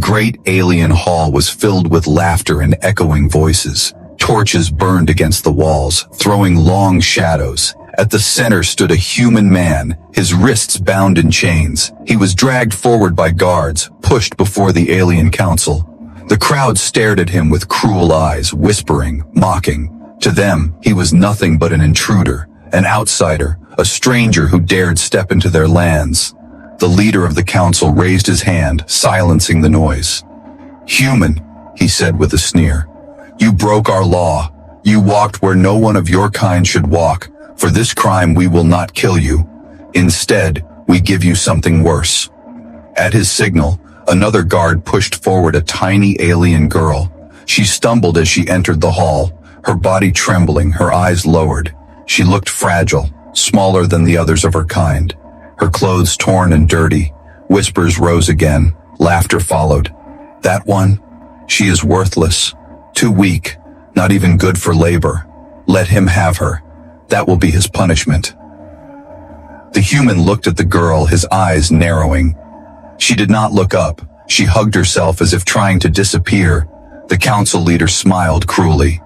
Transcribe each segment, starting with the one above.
great alien hall was filled with laughter and echoing voices. Torches burned against the walls, throwing long shadows. At the center stood a human man, his wrists bound in chains. He was dragged forward by guards, pushed before the alien council. The crowd stared at him with cruel eyes, whispering, mocking. To them, he was nothing but an intruder, an outsider, a stranger who dared step into their lands. The leader of the council raised his hand, silencing the noise. "Human," he said with a sneer. "You broke our law. You walked where no one of your kind should walk. For this crime we will not kill you. Instead, we give you something worse." At his signal, another guard pushed forward a tiny alien girl. She stumbled as she entered the hall, her body trembling, her eyes lowered. She looked fragile, smaller than the others of her kind. Her clothes torn and dirty. Whispers rose again. Laughter followed. "That one? She is worthless. Too weak. Not even good for labor. Let him have her. That will be his punishment." The human looked at the girl, his eyes narrowing. She did not look up. She hugged herself as if trying to disappear. The council leader smiled cruelly.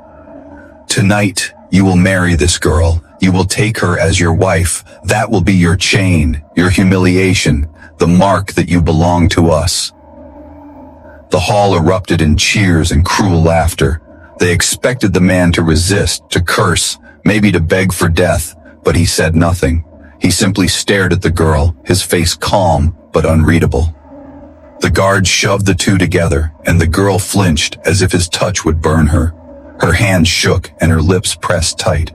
"Tonight, you will marry this girl. You will take her as your wife. That will be your chain, your humiliation, the mark that you belong to us." The hall erupted in cheers and cruel laughter. They expected the man to resist, to curse, maybe to beg for death, but he said nothing. He simply stared at the girl, his face calm but unreadable. The guards shoved the two together, and the girl flinched as if his touch would burn her. Her hands shook and her lips pressed tight.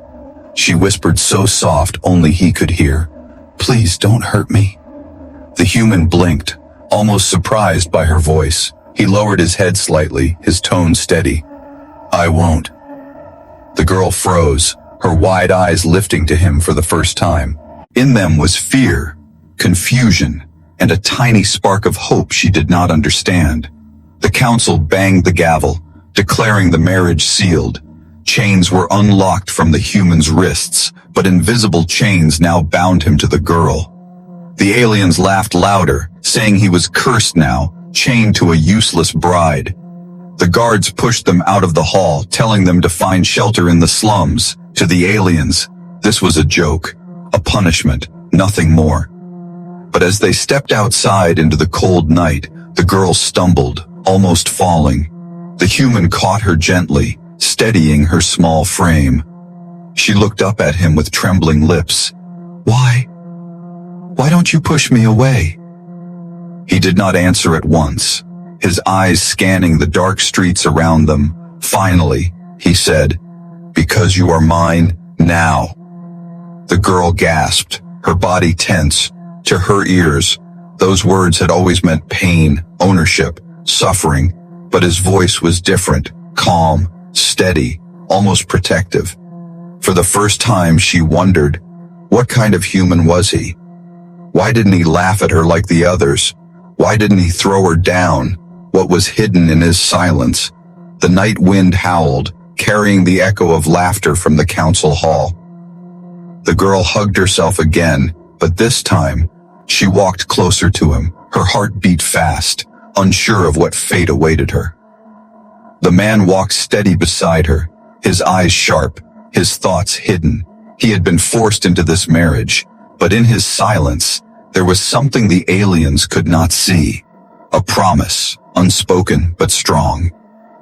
She whispered so soft only he could hear, "Please don't hurt me." The human blinked, almost surprised by her voice. He lowered his head slightly, his tone steady. "I won't." The girl froze, her wide eyes lifting to him for the first time. In them was fear, confusion, and a tiny spark of hope she did not understand. The council banged the gavel, declaring the marriage sealed. Chains were unlocked from the human's wrists, but invisible chains now bound him to the girl. The aliens laughed louder, saying he was cursed now, chained to a useless bride. The guards pushed them out of the hall, telling them to find shelter in the slums. To the aliens, this was a joke, a punishment, nothing more. But as they stepped outside into the cold night, the girl stumbled, almost falling. The human caught her gently, steadying her small frame. She looked up at him with trembling lips. Why don't you push me away?" He did not answer at once, his eyes scanning the dark streets around them. Finally, he said, "Because you are mine, now." The girl gasped, her body tense. To her ears, those words had always meant pain, ownership, suffering, but his voice was different, calm, steady, almost protective. For the first time she wondered, what kind of human was he? Why didn't he laugh at her like the others? Why didn't he throw her down? What was hidden in his silence? The night wind howled, carrying the echo of laughter from the council hall. The girl hugged herself again, but this time, she walked closer to him, her heart beat fast, unsure of what fate awaited her. The man walked steady beside her, his eyes sharp, his thoughts hidden. He had been forced into this marriage, but in his silence, there was something the aliens could not see. A promise, unspoken but strong.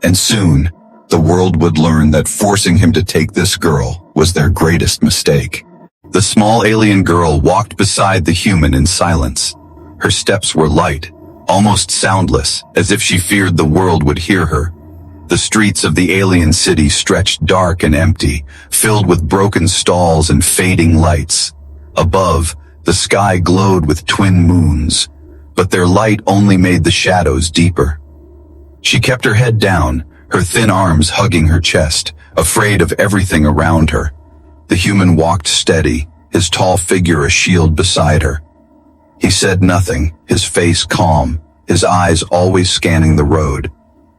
And soon, the world would learn that forcing him to take this girl was their greatest mistake. The small alien girl walked beside the human in silence. Her steps were light, almost soundless, as if she feared the world would hear her. The streets of the alien city stretched dark and empty, filled with broken stalls and fading lights. Above, the sky glowed with twin moons, but their light only made the shadows deeper. She kept her head down, her thin arms hugging her chest, afraid of everything around her. The human walked steady, his tall figure a shield beside her. He said nothing, his face calm, his eyes always scanning the road.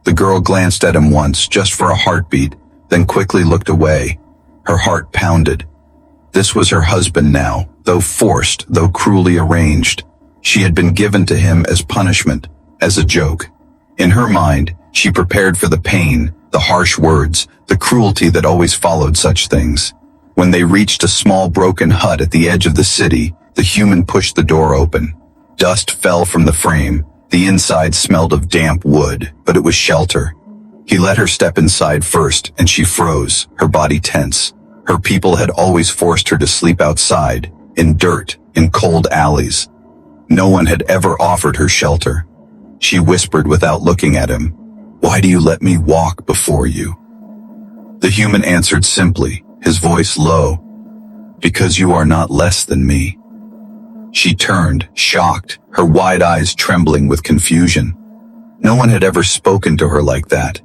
The girl glanced at him once, just for a heartbeat, then quickly looked away. Her heart pounded. This was her husband now, though forced, though cruelly arranged. She had been given to him as punishment, as a joke. In her mind, she prepared for the pain, the harsh words, the cruelty that always followed such things. When they reached a small broken hut at the edge of the city, the human pushed the door open. Dust fell from the frame. The inside smelled of damp wood, but it was shelter. He let her step inside first, and she froze, her body tense. Her people had always forced her to sleep outside, in dirt, in cold alleys. No one had ever offered her shelter. She whispered without looking at him, "Why do you let me walk before you?" The human answered simply, his voice low, "Because you are not less than me." She turned, shocked, her wide eyes trembling with confusion. No one had ever spoken to her like that.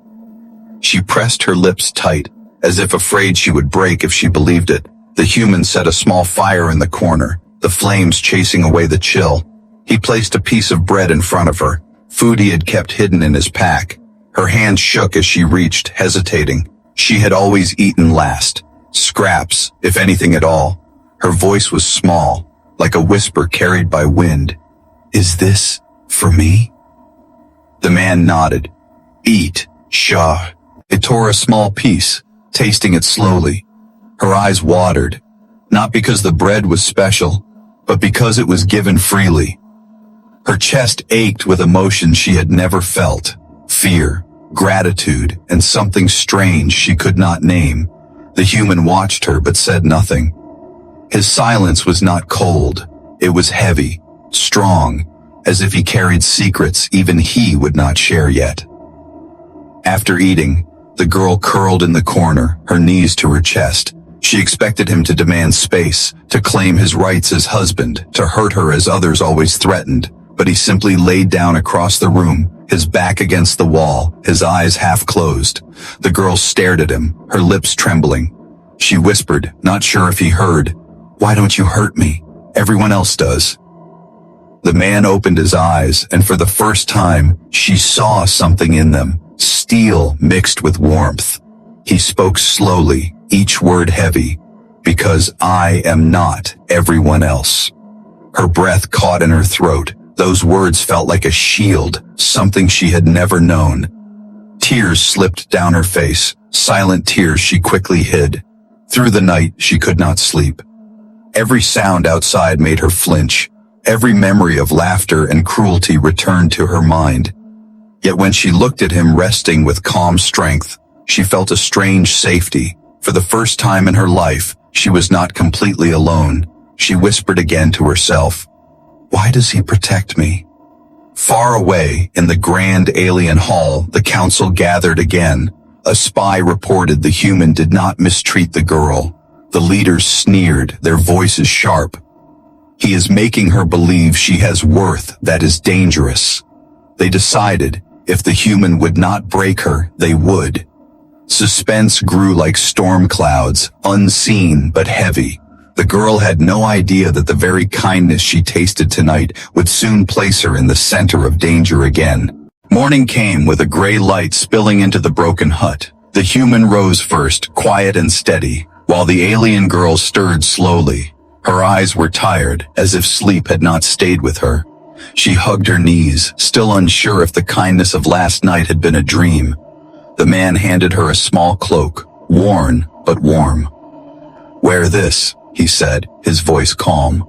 She pressed her lips tight, as if afraid she would break if she believed it. The human set a small fire in the corner, the flames chasing away the chill. He placed a piece of bread in front of her, food he had kept hidden in his pack. Her hand shook as she reached, hesitating. She had always eaten last. Scraps, if anything at all. Her voice was small, like a whisper carried by wind. "Is this for me?" The man nodded. "Eat, Shah." It tore a small piece, tasting it slowly. Her eyes watered, not because the bread was special, but because it was given freely. Her chest ached with emotions she had never felt. Fear, gratitude, and something strange she could not name. The human watched her but said nothing. His silence was not cold. It was heavy, strong, as if he carried secrets even he would not share yet. After eating, the girl curled in the corner, her knees to her chest. She expected him to demand space, to claim his rights as husband, to hurt her as others always threatened. But he simply laid down across the room, his back against the wall, his eyes half closed. The girl stared at him, her lips trembling. She whispered, not sure if he heard, "Why don't you hurt me? Everyone else does." The man opened his eyes, and for the first time, she saw something in them, steel mixed with warmth. He spoke slowly, each word heavy, "Because I am not everyone else." Her breath caught in her throat. Those words felt like a shield, something she had never known. Tears slipped down her face, silent tears she quickly hid. Through the night, she could not sleep. Every sound outside made her flinch. Every memory of laughter and cruelty returned to her mind. Yet when she looked at him resting with calm strength, she felt a strange safety. For the first time in her life, she was not completely alone. She whispered again to herself, "Why does he protect me?" Far away, in the grand alien hall, the council gathered again. A spy reported the human did not mistreat the girl. The leaders sneered, their voices sharp. "He is making her believe she has worth that is dangerous." They decided, if the human would not break her, they would. Suspense grew like storm clouds, unseen but heavy. The girl had no idea that the very kindness she tasted tonight would soon place her in the center of danger again. Morning came with a gray light spilling into the broken hut. The human rose first, quiet and steady, while the alien girl stirred slowly. Her eyes were tired, as if sleep had not stayed with her. She hugged her knees, still unsure if the kindness of last night had been a dream. The man handed her a small cloak, worn but warm. "Wear this," he said, his voice calm.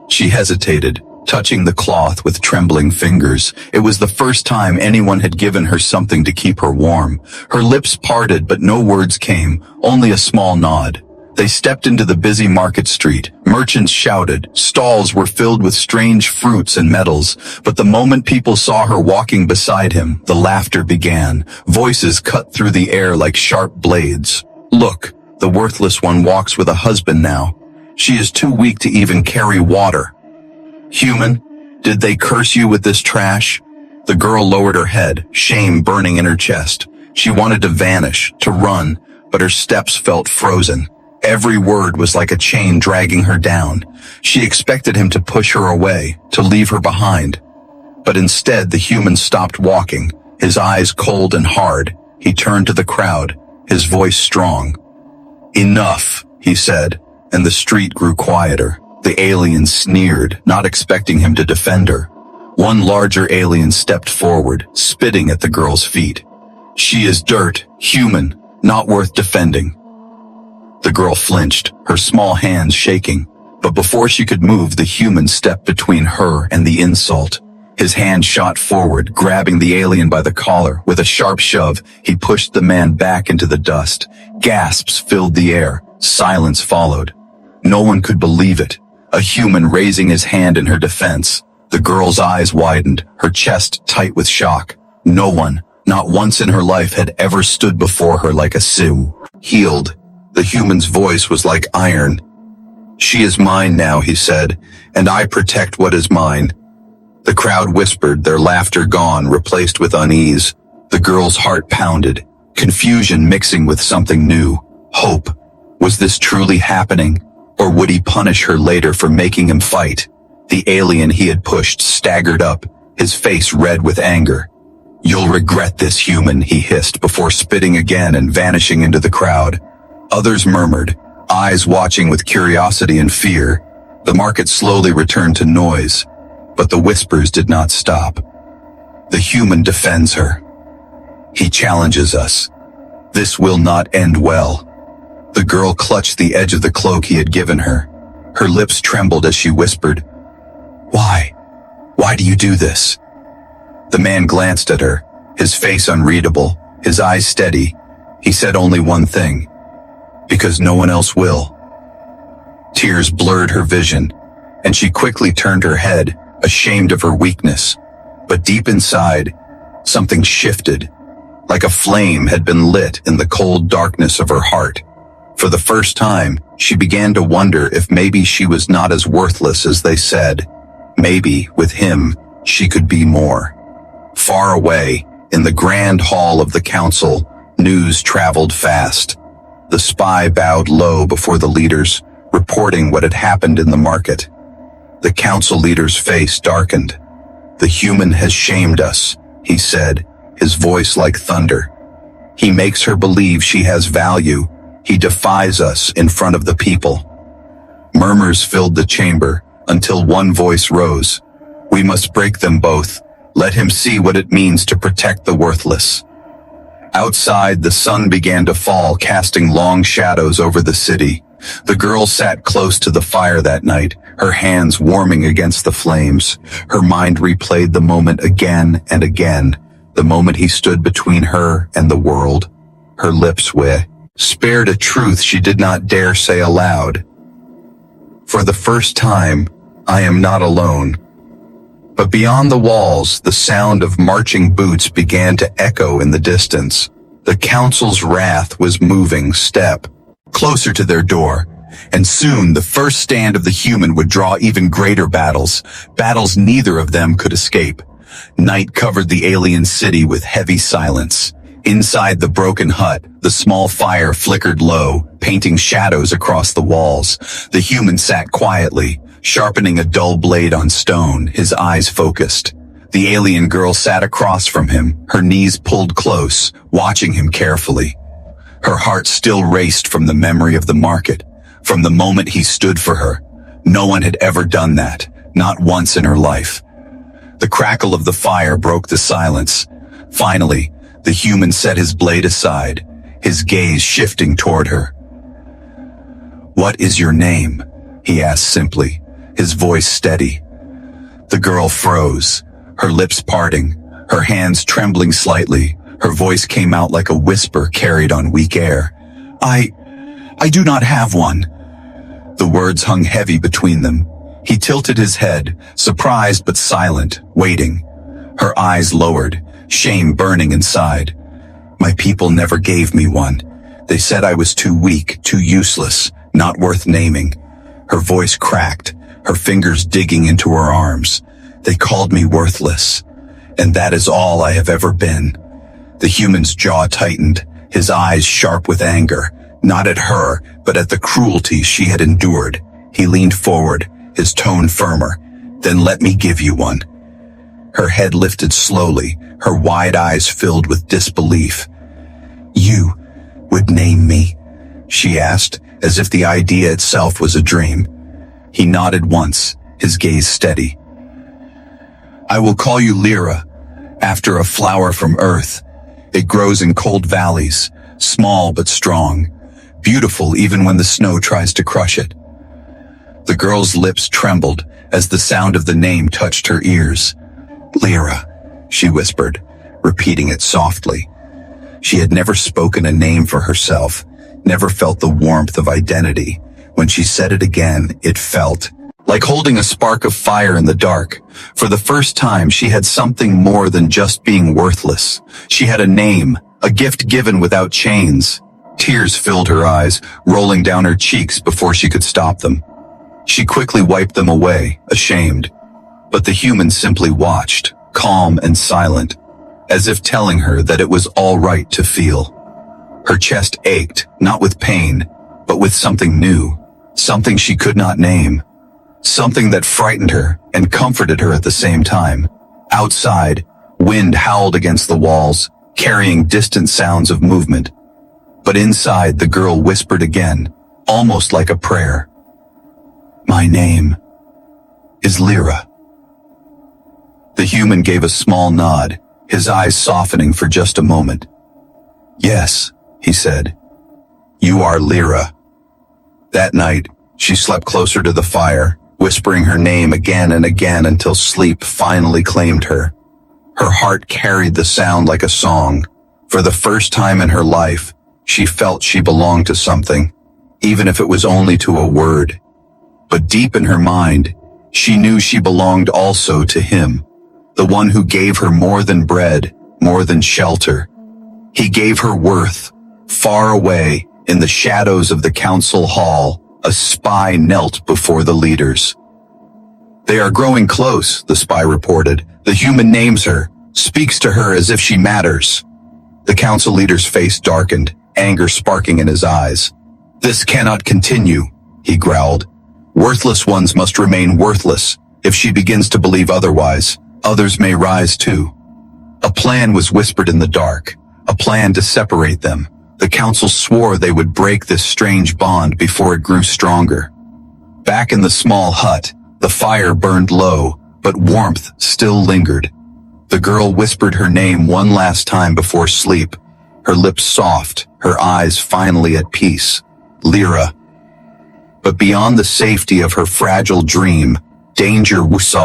She hesitated, touching the cloth with trembling fingers. It was the first time anyone had given her something to keep her warm. Her lips parted, but no words came, only a small nod. They stepped into the busy market street. Merchants shouted. Stalls were filled with strange fruits and metals. But the moment people saw her walking beside him, the laughter began. Voices cut through the air like sharp blades. "Look, the worthless one walks with a husband now. She is too weak to even carry water." "Human, did they curse you with this trash?" The girl lowered her head, shame burning in her chest. She wanted to vanish, to run, but her steps felt frozen. Every word was like a chain dragging her down. She expected him to push her away, to leave her behind. But instead, the human stopped walking, his eyes cold and hard. He turned to the crowd, his voice strong. "Enough," he said, and the street grew quieter. The alien sneered, not expecting him to defend her. One larger alien stepped forward, spitting at the girl's feet. "She is dirt, human, not worth defending." The girl flinched, her small hands shaking, but before she could move, the human stepped between her and the insult. His hand shot forward, grabbing the alien by the collar. With a sharp shove, he pushed the man back into the dust. Gasps filled the air. Silence followed. No one could believe it. A human raising his hand in her defense. The girl's eyes widened, her chest tight with shock. No one, not once in her life, had ever stood before her like a Sioux. Healed. The human's voice was like iron. "She is mine now," he said, "and I protect what is mine." The crowd whispered, their laughter gone, replaced with unease. The girl's heart pounded, confusion mixing with something new. Hope. Was this truly happening? Or would he punish her later for making him fight? The alien he had pushed staggered up, his face red with anger. "You'll regret this, human," he hissed before spitting again and vanishing into the crowd. Others murmured, eyes watching with curiosity and fear. The market slowly returned to noise, but the whispers did not stop. The human defends her. He challenges us. This will not end well. The girl clutched the edge of the cloak he had given her. Her lips trembled as she whispered, "Why? Why do you do this?" The man glanced at her, his face unreadable, his eyes steady. He said only one thing, "Because no one else will." Tears blurred her vision, and she quickly turned her head, ashamed of her weakness. But deep inside, something shifted, like a flame had been lit in the cold darkness of her heart. For the first time, she began to wonder if maybe she was not as worthless as they said. Maybe, with him, she could be more. Far away, in the grand hall of the council, news traveled fast. The spy bowed low before the leaders, reporting what had happened in the market. The council leader's face darkened. "The human has shamed us," he said, his voice like thunder. "He makes her believe she has value. He defies us in front of the people." Murmurs filled the chamber until one voice rose. "We must break them both. Let him see what it means to protect the worthless." Outside, the sun began to fall, casting long shadows over the city. The girl sat close to the fire that night, her hands warming against the flames. Her mind replayed the moment again and again, the moment he stood between her and the world. Her lips spared a truth she did not dare say aloud. "For the first time, I am not alone." But beyond the walls, the sound of marching boots began to echo in the distance. The council's wrath was moving step closer to their door, and soon the first stand of the human would draw even greater battles neither of them could escape. Night covered the alien city with heavy silence. Inside the broken hut, the small fire flickered low, painting shadows across the walls. The human sat quietly, sharpening a dull blade on stone, his eyes focused. The alien girl sat across from him, her knees pulled close, watching him carefully. Her heart still raced from the memory of the market, from the moment he stood for her. No one had ever done that, not once in her life. The crackle of the fire broke the silence. Finally, the human set his blade aside, his gaze shifting toward her. "What is your name?" he asked simply, his voice steady. The girl froze, her lips parting, her hands trembling slightly. Her voice came out like a whisper carried on weak air. I do not have one." The words hung heavy between them. He tilted his head, surprised but silent, waiting. Her eyes lowered, shame burning inside. "My people never gave me one. They said I was too weak, too useless, not worth naming." Her voice cracked, her fingers digging into her arms. "They called me worthless, and that is all I have ever been." The human's jaw tightened, his eyes sharp with anger, not at her, but at the cruelty she had endured. He leaned forward, his tone firmer. "Then let me give you one." Her head lifted slowly, her wide eyes filled with disbelief. "You would name me?" she asked, as if the idea itself was a dream. He nodded once, his gaze steady. I will call you Lyra, after a flower from Earth. It grows in cold valleys, small but strong, beautiful even when the snow tries to crush it. The girl's lips trembled as the sound of the name touched her ears. Lyra, she whispered, repeating it softly. She had never spoken a name for herself, never felt the warmth of identity. When she said it again, it felt like holding a spark of fire in the dark. For the first time, she had something more than just being worthless. She had a name, a gift given without chains. Tears filled her eyes, rolling down her cheeks before she could stop them. She quickly wiped them away, ashamed. But the human simply watched, calm and silent, as if telling her that it was all right to feel. Her chest ached, not with pain, but with something new, something she could not name. Something that frightened her and comforted her at the same time. Outside, wind howled against the walls, carrying distant sounds of movement. But inside, the girl whispered again, almost like a prayer. My name is Lyra. The human gave a small nod, his eyes softening for just a moment. Yes, he said. You are Lyra. That night, she slept closer to the fire, whispering her name again and again until sleep finally claimed her. Her heart carried the sound like a song. For the first time in her life, she felt she belonged to something, even if it was only to a word. But deep in her mind, she knew she belonged also to him, the one who gave her more than bread, more than shelter. He gave her worth. Far away, in the shadows of the council hall, a spy knelt before the leaders. They are growing close, the spy reported. The human names her, speaks to her as if she matters. The council leader's face darkened, anger sparking in his eyes. This cannot continue, he growled. Worthless ones must remain worthless. If she begins to believe otherwise, others may rise too. A plan was whispered in the dark, a plan to separate them. The council swore they would break this strange bond before it grew stronger. Back in the small hut, the fire burned low, but warmth still lingered. The girl whispered her name one last time before sleep, her lips soft, her eyes finally at peace. Lyra. But beyond the safety of her fragile dream, danger was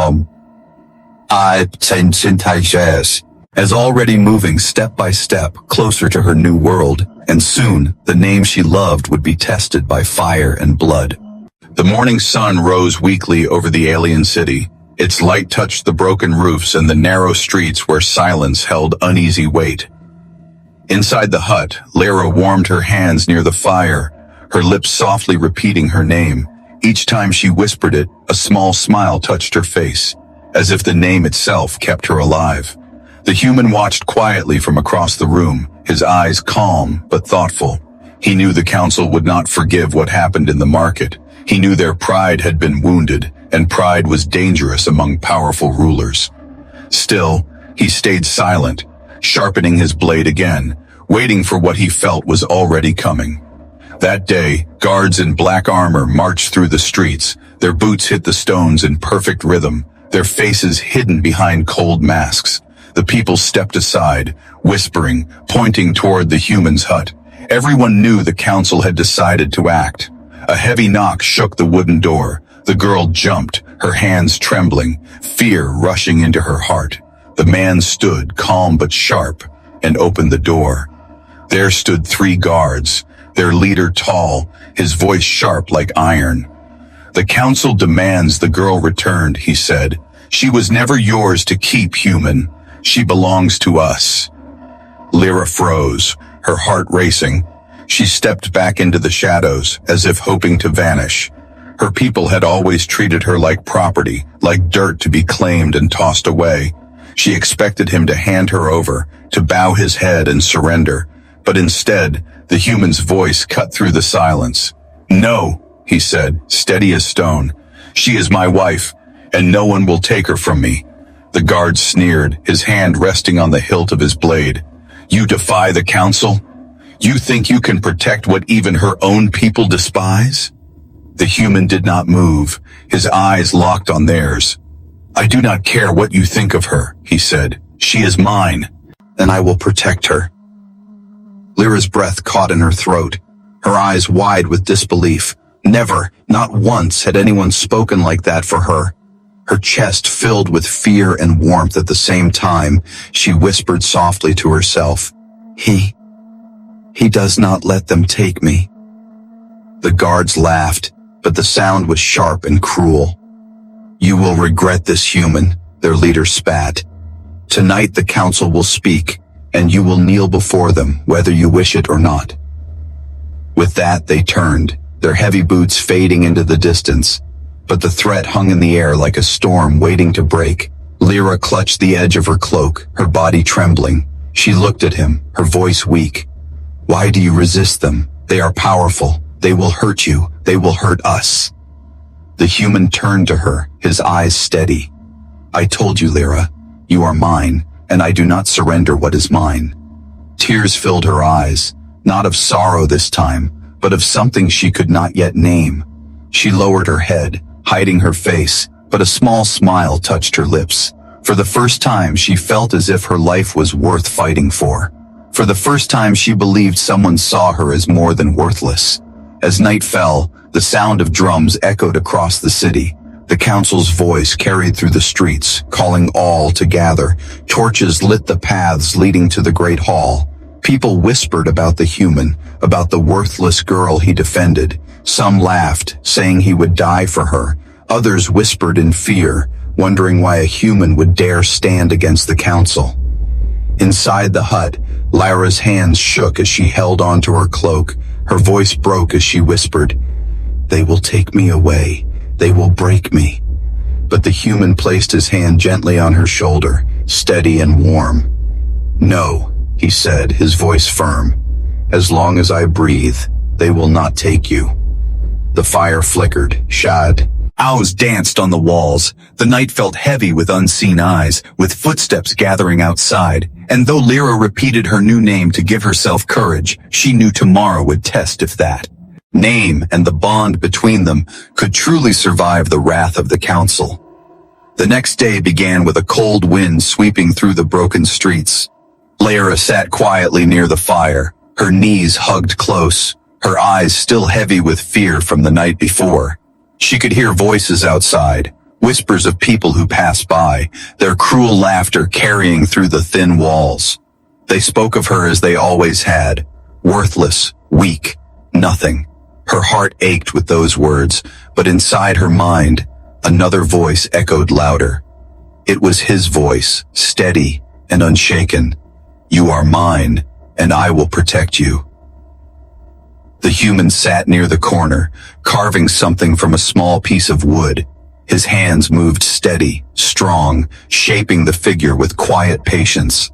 as already moving step by step closer to her new world, and soon the name she loved would be tested by fire and blood. The morning sun rose weakly over the alien city. Its light touched the broken roofs and the narrow streets where silence held uneasy weight. Inside the hut, Lyra warmed her hands near the fire, her lips softly repeating her name. Each time she whispered it, a small smile touched her face, as if the name itself kept her alive. The human watched quietly from across the room, his eyes calm but thoughtful. He knew the council would not forgive what happened in the market. He knew their pride had been wounded, and pride was dangerous among powerful rulers. Still, he stayed silent, sharpening his blade again, waiting for what he felt was already coming. That day, guards in black armor marched through the streets, their boots hit the stones in perfect rhythm, their faces hidden behind cold masks. The people stepped aside, whispering, pointing toward the human's hut. Everyone knew the council had decided to act. A heavy knock shook the wooden door. The girl jumped, her hands trembling, fear rushing into her heart. The man stood, calm but sharp, and opened the door. There stood 3 guards, their leader tall, his voice sharp like iron. The council demands the girl returned, he said. She was never yours to keep, human. She belongs to us. Lyra froze, her heart racing. She stepped back into the shadows, as if hoping to vanish. Her people had always treated her like property, like dirt to be claimed and tossed away. She expected him to hand her over, to bow his head and surrender. But instead, the human's voice cut through the silence. No, he said, steady as stone. She is my wife, and no one will take her from me. The guard sneered, his hand resting on the hilt of his blade. You defy the council? You think you can protect what even her own people despise? The human did not move, his eyes locked on theirs. I do not care what you think of her, he said. She is mine, and I will protect her. Lyra's breath caught in her throat, her eyes wide with disbelief. Never, not once, had anyone spoken like that for her. Her chest filled with fear and warmth at the same time. She whispered softly to herself, He does not let them take me. The guards laughed, but the sound was sharp and cruel. You will regret this, human, their leader spat. Tonight the council will speak, and you will kneel before them, whether you wish it or not. With that they turned, their heavy boots fading into the distance, but the threat hung in the air like a storm waiting to break. Lyra clutched the edge of her cloak, her body trembling. She looked at him, her voice weak. Why do you resist them? They are powerful. They will hurt you. They will hurt us. The human turned to her, his eyes steady. I told you, Lyra, you are mine, and I do not surrender what is mine. Tears filled her eyes, not of sorrow this time, but of something she could not yet name. She lowered her head, hiding her face, but a small smile touched her lips. For the first time she felt as if her life was worth fighting for. For the first time she believed someone saw her as more than worthless. As night fell, the sound of drums echoed across the city. The council's voice carried through the streets, calling all to gather. Torches lit the paths leading to the great hall. People whispered about the human, about the worthless girl he defended. Some laughed, saying he would die for her. Others whispered in fear, wondering why a human would dare stand against the council. Inside the hut, Lyra's hands shook as she held onto her cloak. Her voice broke as she whispered, They will take me away. They will break me. But the human placed his hand gently on her shoulder, steady and warm. No, he said, his voice firm. As long as I breathe, they will not take you. The fire flickered, shad. Owls danced on the walls. The night felt heavy with unseen eyes, with footsteps gathering outside. And though Lyra repeated her new name to give herself courage, she knew tomorrow would test if that name and the bond between them could truly survive the wrath of the council. The next day began with a cold wind sweeping through the broken streets. Lyra sat quietly near the fire, her knees hugged close, her eyes still heavy with fear from the night before. She could hear voices outside, whispers of people who passed by, their cruel laughter carrying through the thin walls. They spoke of her as they always had, worthless, weak, nothing. Her heart ached with those words, but inside her mind, another voice echoed louder. It was his voice, steady and unshaken. You are mine, and I will protect you. The human sat near the corner, carving something from a small piece of wood. His hands moved steady, strong, shaping the figure with quiet patience.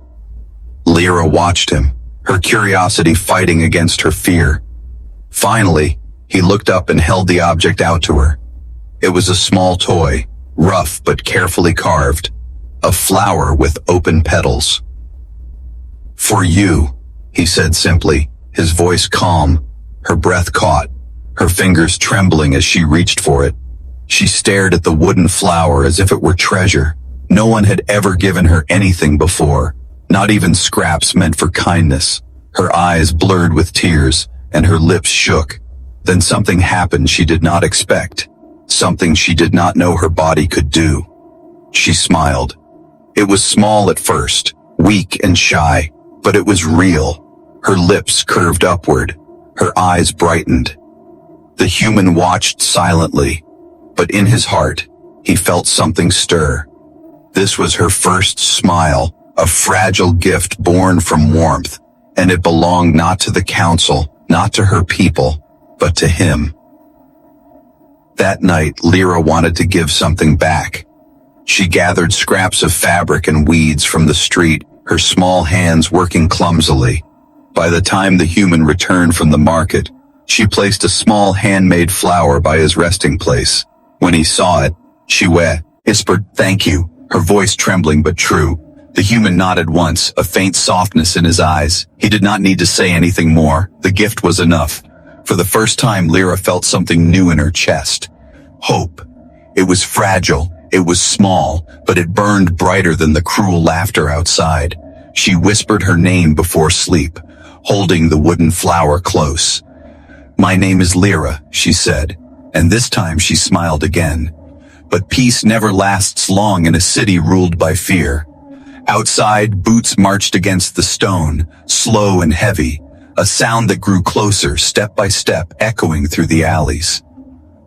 Lyra watched him, her curiosity fighting against her fear. Finally, he looked up and held the object out to her. It was a small toy, rough but carefully carved, a flower with open petals. For you, he said simply, his voice calm, her breath caught, her fingers trembling as she reached for it. She stared at the wooden flower as if it were treasure. No one had ever given her anything before, not even scraps meant for kindness. Her eyes blurred with tears, and her lips shook. Then something happened she did not expect, something she did not know her body could do. She smiled. It was small at first, weak and shy, but it was real. Her lips curved upward, her eyes brightened. The human watched silently, but in his heart, he felt something stir. This was her first smile, a fragile gift born from warmth, and it belonged not to the council, not to her people, but to him. That night, Lyra wanted to give something back. She gathered scraps of fabric and weeds from the street, her small hands working clumsily. By the time the human returned from the market, she placed a small handmade flower by his resting place. When he saw it, she whispered, "Thank you," her voice trembling but true. The human nodded once, a faint softness in his eyes. He did not need to say anything more. The gift was enough. For the first time, Lyra felt something new in her chest. Hope. It was fragile. It was small, but it burned brighter than the cruel laughter outside. She whispered her name before sleep, holding the wooden flower close. "My name is Lyra," she said, and this time she smiled again. But peace never lasts long in a city ruled by fear. Outside, boots marched against the stone, slow and heavy, a sound that grew closer, step by step, echoing through the alleys.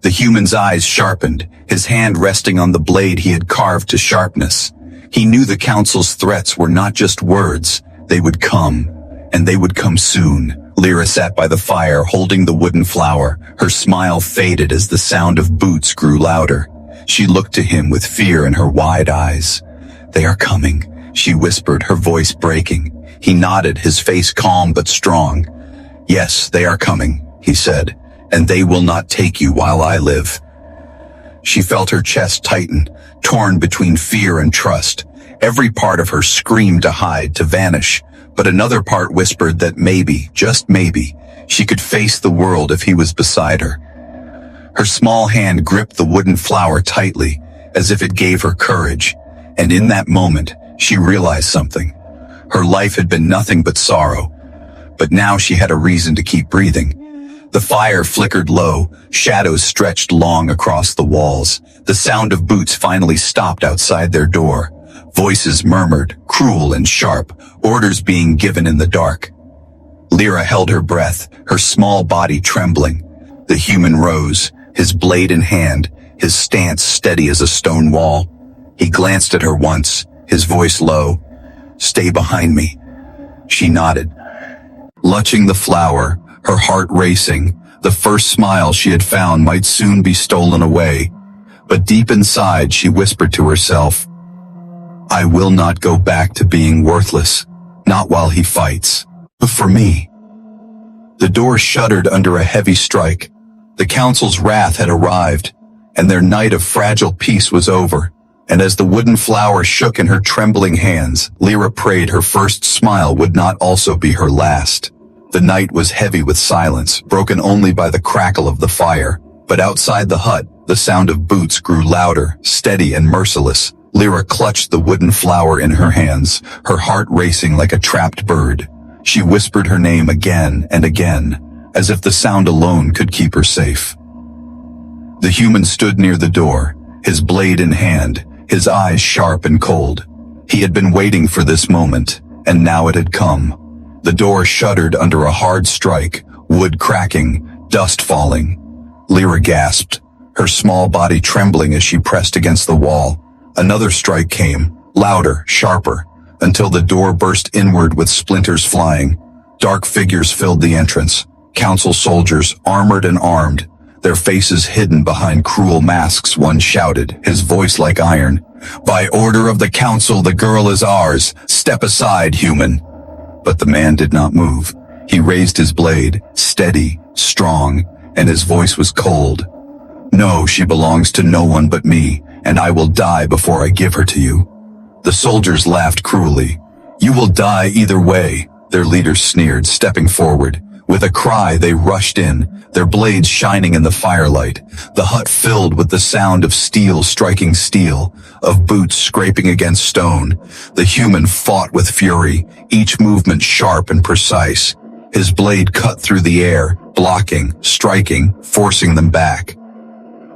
The human's eyes sharpened, his hand resting on the blade he had carved to sharpness. He knew the council's threats were not just words, they would come, and they would come soon. Lyra sat by the fire, holding the wooden flower. Her smile faded as the sound of boots grew louder. She looked to him with fear in her wide eyes. "They are coming," she whispered, her voice breaking. He nodded, his face calm but strong. "Yes, they are coming," he said, "and they will not take you while I live." She felt her chest tighten, torn between fear and trust. Every part of her screamed to hide, to vanish, but another part whispered that maybe, just maybe, she could face the world if he was beside her. Her small hand gripped the wooden flower tightly, as if it gave her courage, and in that moment, she realized something. Her life had been nothing but sorrow, but now she had a reason to keep breathing. The fire flickered low, shadows stretched long across the walls. The sound of boots finally stopped outside their door. Voices murmured, cruel and sharp, orders being given in the dark. Lyra held her breath, her small body trembling. The human rose, his blade in hand, his stance steady as a stone wall. He glanced at her once, his voice low. "Stay behind me." She nodded. Clutching the flower, her heart racing, the first smile she had found might soon be stolen away. But deep inside she whispered to herself, "I will not go back to being worthless, not while he fights, but for me." The door shuddered under a heavy strike. The council's wrath had arrived, and their night of fragile peace was over. And as the wooden flower shook in her trembling hands, Lyra prayed her first smile would not also be her last. The night was heavy with silence, broken only by the crackle of the fire. But outside the hut, the sound of boots grew louder, steady and merciless. Lyra clutched the wooden flower in her hands, her heart racing like a trapped bird. She whispered her name again and again, as if the sound alone could keep her safe. The human stood near the door, his blade in hand, his eyes sharp and cold. He had been waiting for this moment, and now it had come. The door shuddered under a hard strike, wood cracking, dust falling. Lyra gasped, her small body trembling as she pressed against the wall. Another strike came, louder, sharper, until the door burst inward with splinters flying. Dark figures filled the entrance, council soldiers, armored and armed, their faces hidden behind cruel masks. One shouted, his voice like iron, "By order of the council, the girl is ours. Step aside, human." But the man did not move. He raised his blade, steady, strong, and his voice was cold. "No, she belongs to no one but me, and I will die before I give her to you." The soldiers laughed cruelly. "You will die either way," their leader sneered, stepping forward. With a cry, they rushed in, their blades shining in the firelight, the hut filled with the sound of steel striking steel, of boots scraping against stone. The human fought with fury, each movement sharp and precise. His blade cut through the air, blocking, striking, forcing them back.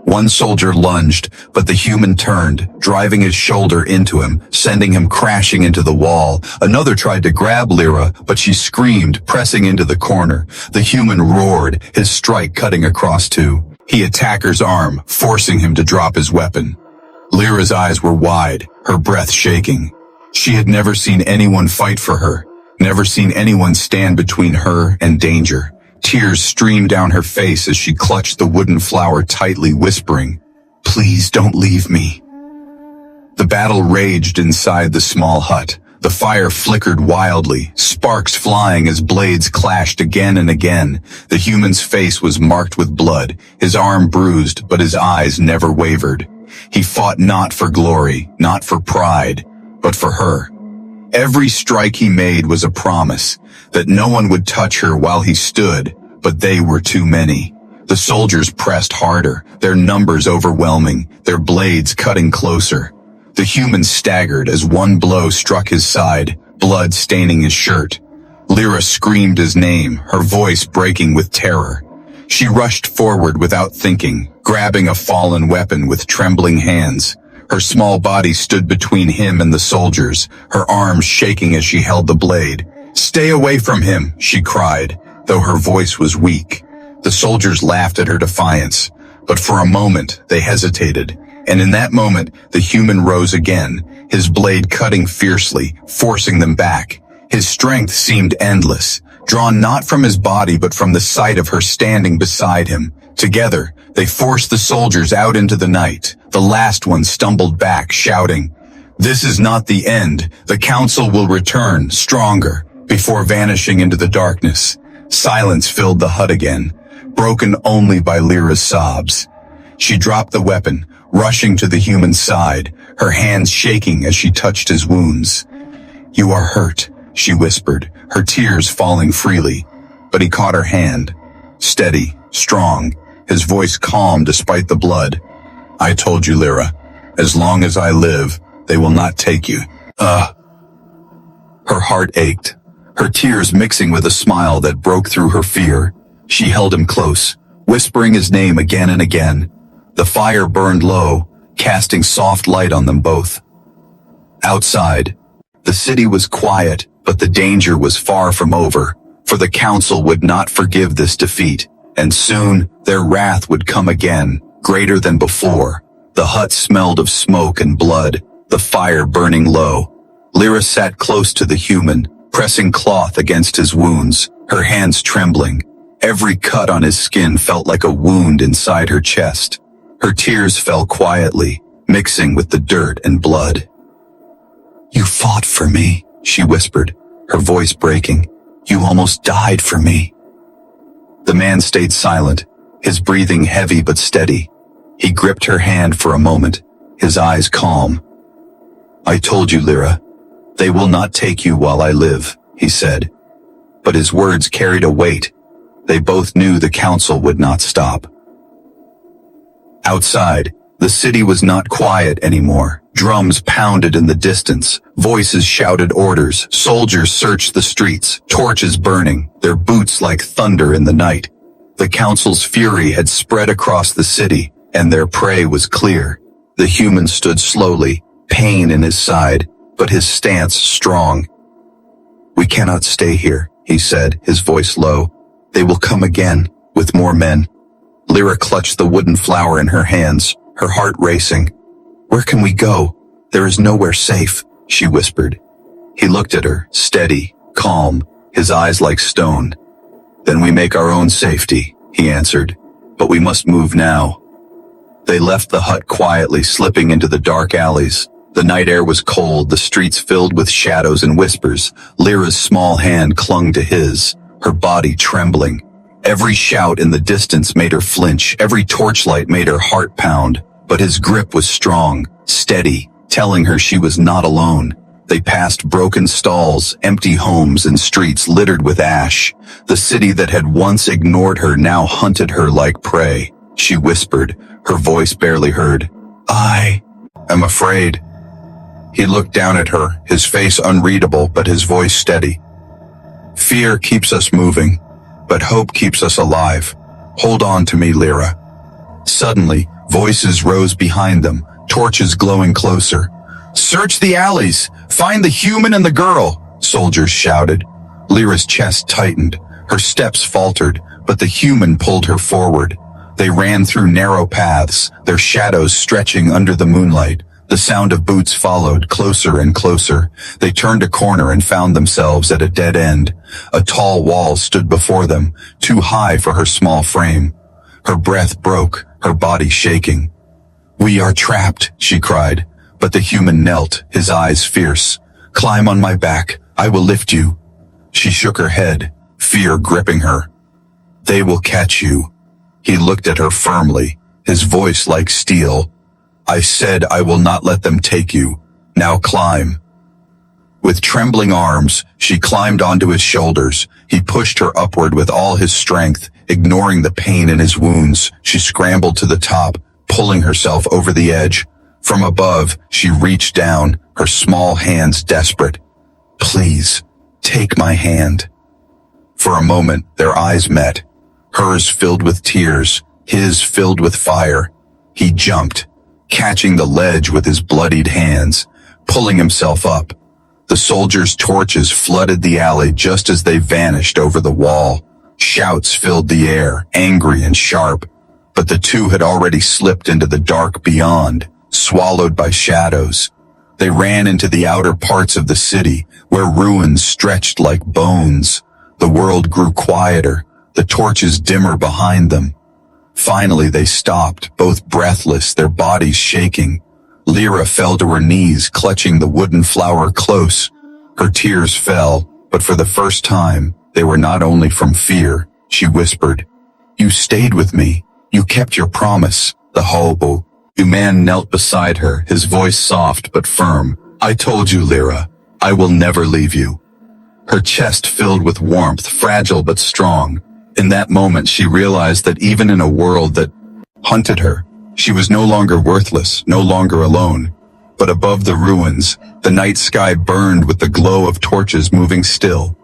One soldier lunged, but the human turned, driving his shoulder into him, sending him crashing into the wall. Another tried to grab Lyra, but she screamed, pressing into the corner. The human roared, his strike cutting across too. He attacker's arm, forcing him to drop his weapon. Lyra's eyes were wide, her breath shaking. She had never seen anyone fight for her, never seen anyone stand between her and danger. Tears streamed down her face as she clutched the wooden flower tightly, whispering, "Please don't leave me." The battle raged inside the small hut. The fire flickered wildly, sparks flying as blades clashed again and again. The human's face was marked with blood, his arm bruised, but his eyes never wavered. He fought not for glory, not for pride, but for her. Every strike he made was a promise that no one would touch her while he stood, but they were too many. The soldiers pressed harder, their numbers overwhelming, their blades cutting closer. The human staggered as one blow struck his side, blood staining his shirt. Lyra screamed his name, her voice breaking with terror. She rushed forward without thinking, grabbing a fallen weapon with trembling hands. Her small body stood between him and the soldiers, her arms shaking as she held the blade. "Stay away from him," she cried, though her voice was weak. The soldiers laughed at her defiance, but for a moment they hesitated, and in that moment the human rose again, his blade cutting fiercely, forcing them back. His strength seemed endless, drawn not from his body but from the sight of her standing beside him. Together, they forced the soldiers out into the night. The last one stumbled back, shouting, "This is not the end. The council will return, stronger," before vanishing into the darkness. Silence filled the hut again, broken only by Lyra's sobs. She dropped the weapon, rushing to the human's side, her hands shaking as she touched his wounds. "You are hurt," she whispered, her tears falling freely. But he caught her hand. Steady, strong, his voice calm despite the blood. "I told you, Lyra, as long as I live, they will not take you." Her heart ached, her tears mixing with a smile that broke through her fear. She held him close, whispering his name again and again. The fire burned low, casting soft light on them both. Outside, the city was quiet, but the danger was far from over, for the council would not forgive this defeat, and soon their wrath would come again, greater than before. The hut smelled of smoke and blood, the fire burning low. Lyra sat close to the human, pressing cloth against his wounds, her hands trembling. Every cut on his skin felt like a wound inside her chest. Her tears fell quietly, mixing with the dirt and blood. "You fought for me," she whispered, her voice breaking. "You almost died for me." The man stayed silent, his breathing heavy but steady. He gripped her hand for a moment, his eyes calm. "I told you, Lyra, they will not take you while I live," he said. But his words carried a weight. They both knew the council would not stop. Outside, the city was not quiet anymore. Drums pounded in the distance, voices shouted orders, soldiers searched the streets, torches burning, their boots like thunder in the night. The council's fury had spread across the city, and their prey was clear. The human stood slowly, pain in his side, but his stance strong. "We cannot stay here," he said, his voice low. "They will come again, with more men." Lyra clutched the wooden flower in her hands, her heart racing. "Where can we go? There is nowhere safe," she whispered. He looked at her, steady, calm, his eyes like stone. "Then we make our own safety," he answered. "But we must move now." They left the hut quietly, slipping into the dark alleys. The night air was cold, the streets filled with shadows and whispers. Lyra's small hand clung to his, her body trembling. Every shout in the distance made her flinch, every torchlight made her heart pound. But his grip was strong, steady, telling her she was not alone. They passed broken stalls, empty homes, and streets littered with ash. The city that had once ignored her now hunted her like prey. She whispered, her voice barely heard. "I am afraid." He looked down at her, his face unreadable but his voice steady. "Fear keeps us moving, but hope keeps us alive. Hold on to me, Lyra." Suddenly, voices rose behind them, torches glowing closer. "Search the alleys! Find the human and the girl!" soldiers shouted. Lyra's chest tightened, her steps faltered, but the human pulled her forward. They ran through narrow paths, their shadows stretching under the moonlight. The sound of boots followed, closer and closer. They turned a corner and found themselves at a dead end. A tall wall stood before them, too high for her small frame. Her breath broke, her body shaking. "We are trapped," she cried, but the human knelt, his eyes fierce. "Climb on my back, I will lift you." She shook her head, fear gripping her. "They will catch you." He looked at her firmly, his voice like steel. "I said I will not let them take you. Now climb." With trembling arms, she climbed onto his shoulders. He pushed her upward with all his strength, ignoring the pain in his wounds. She scrambled to the top, pulling herself over the edge. From above, she reached down, her small hands desperate. "Please, take my hand." For a moment, their eyes met. Hers filled with tears, his filled with fire. He jumped, catching the ledge with his bloodied hands, pulling himself up. The soldiers' torches flooded the alley just as they vanished over the wall. Shouts filled the air, angry and sharp. But the two had already slipped into the dark beyond, swallowed by shadows. They ran into the outer parts of the city, where ruins stretched like bones. The world grew quieter, the torches dimmer behind them. Finally they stopped, both breathless, their bodies shaking. Lyra fell to her knees, clutching the wooden flower close. Her tears fell, but for the first time, they were not only from fear. She whispered, "You stayed with me. You kept your promise." The hobo man knelt beside her, his voice soft but firm. "I told you, Lyra, I will never leave you." Her chest filled with warmth, fragile but strong. In that moment she realized that even in a world that hunted her, she was no longer worthless, no longer alone. But above the ruins, the night sky burned with the glow of torches moving still.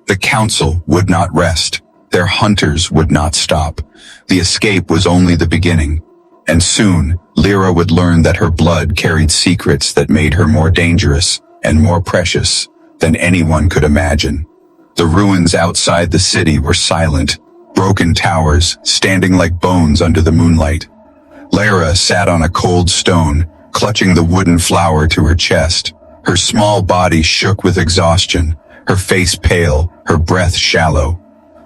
The council would not rest. Their hunters would not stop. The escape was only the beginning. And soon, Lyra would learn that her blood carried secrets that made her more dangerous and more precious than anyone could imagine. The ruins outside the city were silent, broken towers standing like bones under the moonlight. Lyra sat on a cold stone, clutching the wooden flower to her chest. Her small body shook with exhaustion, her face pale, her breath shallow.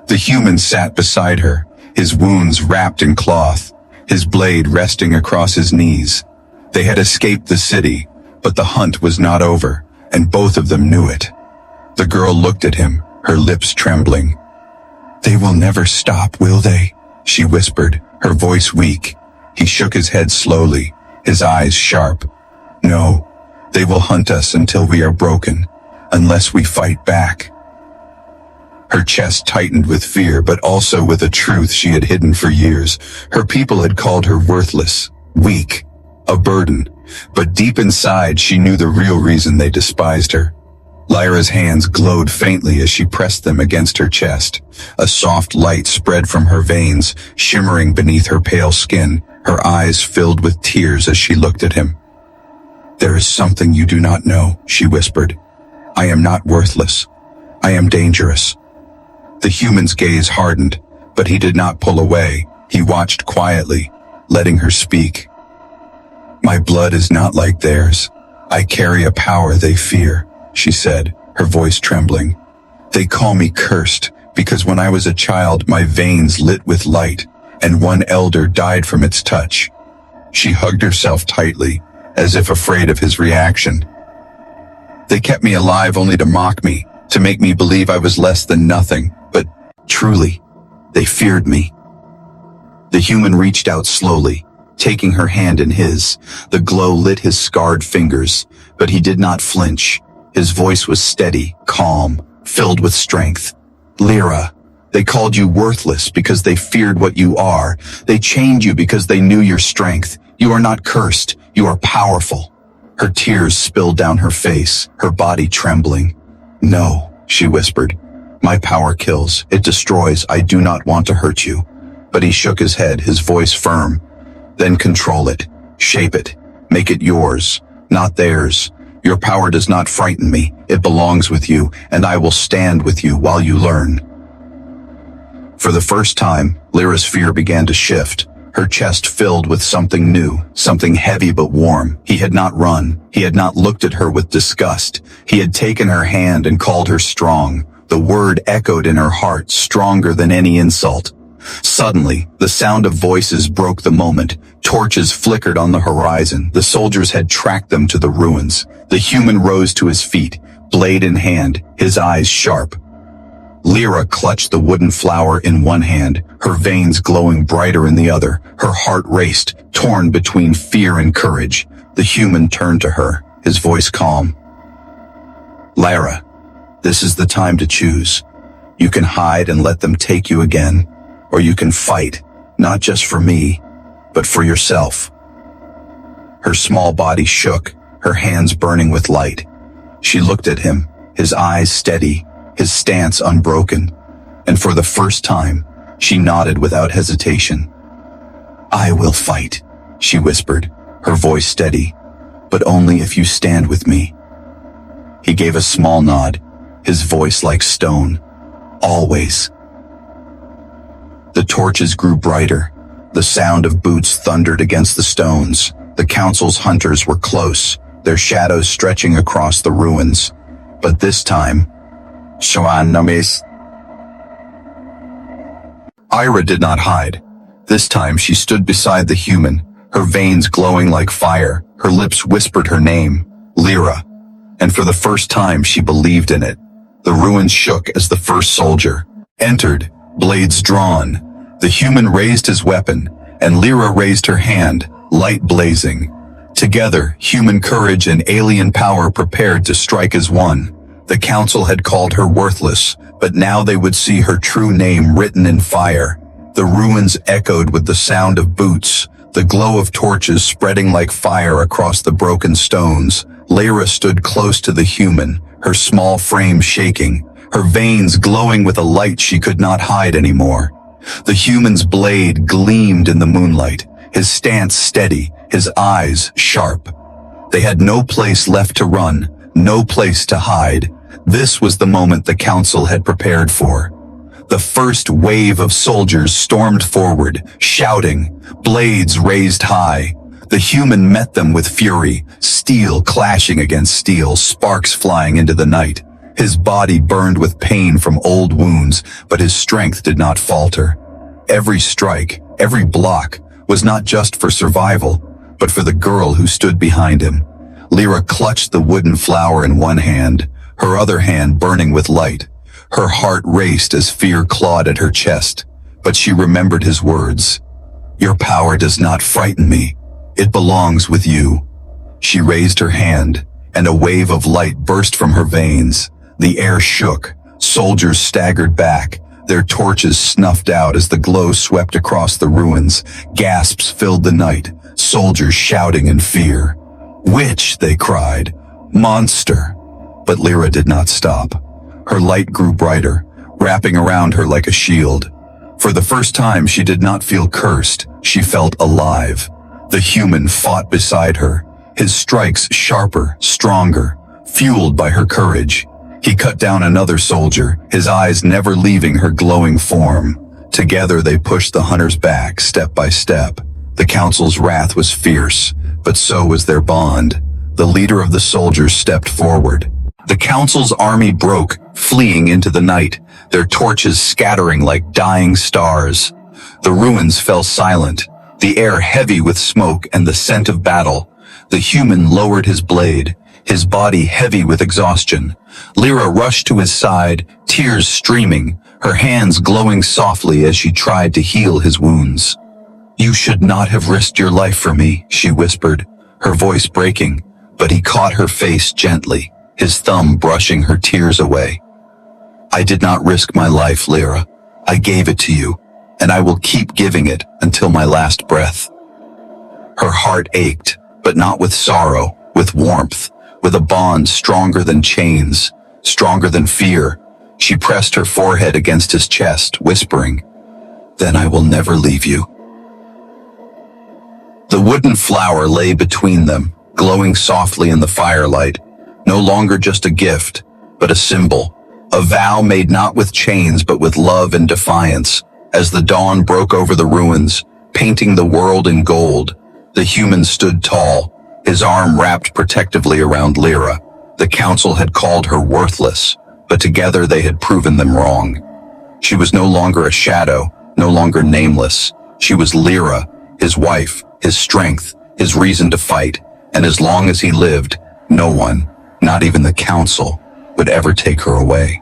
The human sat beside her, his wounds wrapped in cloth, his blade resting across his knees. They had escaped the city, but the hunt was not over, and both of them knew it. The girl looked at him, her lips trembling. "They will never stop, will they?" she whispered, her voice weak. He shook his head slowly, his eyes sharp. "No, they will hunt us until we are broken, unless we fight back." Her chest tightened with fear, but also with a truth she had hidden for years. Her people had called her worthless, weak, a burden. But deep inside, she knew the real reason they despised her. Lyra's hands glowed faintly as she pressed them against her chest. A soft light spread from her veins, shimmering beneath her pale skin. Her eyes filled with tears as she looked at him. "There is something you do not know," she whispered. "I am not worthless. I am dangerous." The human's gaze hardened, but he did not pull away. He watched quietly, letting her speak. "My blood is not like theirs. I carry a power they fear," she said, her voice trembling. "They call me cursed, because when I was a child my veins lit with light, and one elder died from its touch." She hugged herself tightly, as if afraid of his reaction. "They kept me alive only to mock me, to make me believe I was less than nothing, but truly, they feared me." The human reached out slowly, taking her hand in his. The glow lit his scarred fingers, but he did not flinch. His voice was steady, calm, filled with strength. "Lyra, they called you worthless because they feared what you are. They chained you because they knew your strength. You are not cursed, you are powerful." Her tears spilled down her face, her body trembling. "No," she whispered. "My power kills, it destroys. I do not want to hurt you." But he shook his head, his voice firm. "Then control it, shape it, make it yours, not theirs. Your power does not frighten me, it belongs with you, and I will stand with you while you learn." For the first time, Lyra's fear began to shift. Her chest filled with something new, something heavy but warm. He had not run. He had not looked at her with disgust. He had taken her hand and called her strong. The word echoed in her heart, stronger than any insult. Suddenly, the sound of voices broke the moment. Torches flickered on the horizon. The soldiers had tracked them to the ruins. The human rose to his feet, blade in hand, his eyes sharp. Lyra clutched the wooden flower in one hand, her veins glowing brighter in the other. Her heart raced, torn between fear and courage. The human turned to her, his voice calm. Lyra, this is the time to choose. You can hide and let them take you again, or you can fight, not just for me, but for yourself. Her small body shook, her hands burning with light. She looked at him, his eyes steady, his stance unbroken, and for the first time, she nodded without hesitation. I will fight, she whispered, her voice steady, but only if you stand with me. He gave a small nod, his voice like stone. Always. The torches grew brighter. The sound of boots thundered against the stones. The council's hunters were close, their shadows stretching across the ruins. But this time, Ira did not hide. This time she stood beside the human, her veins glowing like fire, her lips whispered her name, Lyra. And for the first time she believed in it. The ruins shook as the first soldier entered, blades drawn. The human raised his weapon, and Lyra raised her hand, light blazing. Together, human courage and alien power prepared to strike as one. The council had called her worthless, but now they would see her true name written in fire. The ruins echoed with the sound of boots, the glow of torches spreading like fire across the broken stones. Lyra stood close to the human, her small frame shaking, her veins glowing with a light she could not hide anymore. The human's blade gleamed in the moonlight, his stance steady, his eyes sharp. They had no place left to run, no place to hide. This was the moment the council had prepared for. The first wave of soldiers stormed forward, shouting, blades raised high. The human met them with fury, steel clashing against steel, sparks flying into the night. His body burned with pain from old wounds, but his strength did not falter. Every strike, every block, was not just for survival, but for the girl who stood behind him. Lyra clutched the wooden flower in one hand, her other hand burning with light. Her heart raced as fear clawed at her chest, but she remembered his words. Your power does not frighten me. It belongs with you. She raised her hand, and a wave of light burst from her veins. The air shook. Soldiers staggered back, their torches snuffed out as the glow swept across the ruins. Gasps filled the night, soldiers shouting in fear. Witch, they cried. Monster. But Lyra did not stop. Her light grew brighter, wrapping around her like a shield. For the first time, she did not feel cursed. She felt alive. The human fought beside her, his strikes sharper, stronger, fueled by her courage. He cut down another soldier, his eyes never leaving her glowing form. Together they pushed the hunters back, step by step. The council's wrath was fierce, but so was their bond. The leader of the soldiers stepped forward. The council's army broke, fleeing into the night, their torches scattering like dying stars. The ruins fell silent, the air heavy with smoke and the scent of battle. The human lowered his blade, his body heavy with exhaustion. Lyra rushed to his side, tears streaming, her hands glowing softly as she tried to heal his wounds. You should not have risked your life for me, she whispered, her voice breaking, but he caught her face gently, his thumb brushing her tears away. I did not risk my life, Lyra. I gave it to you, and I will keep giving it until my last breath. Her heart ached, but not with sorrow, with warmth, with a bond stronger than chains, stronger than fear. She pressed her forehead against his chest, whispering, Then I will never leave you. The wooden flower lay between them, glowing softly in the firelight, no longer just a gift, but a symbol, a vow made not with chains but with love and defiance. As the dawn broke over the ruins, painting the world in gold, the human stood tall, his arm wrapped protectively around Lyra. The council had called her worthless, but together they had proven them wrong. She was no longer a shadow, no longer nameless. She was Lyra, his wife, his strength, his reason to fight, and as long as he lived, no one, not even the council, would ever take her away.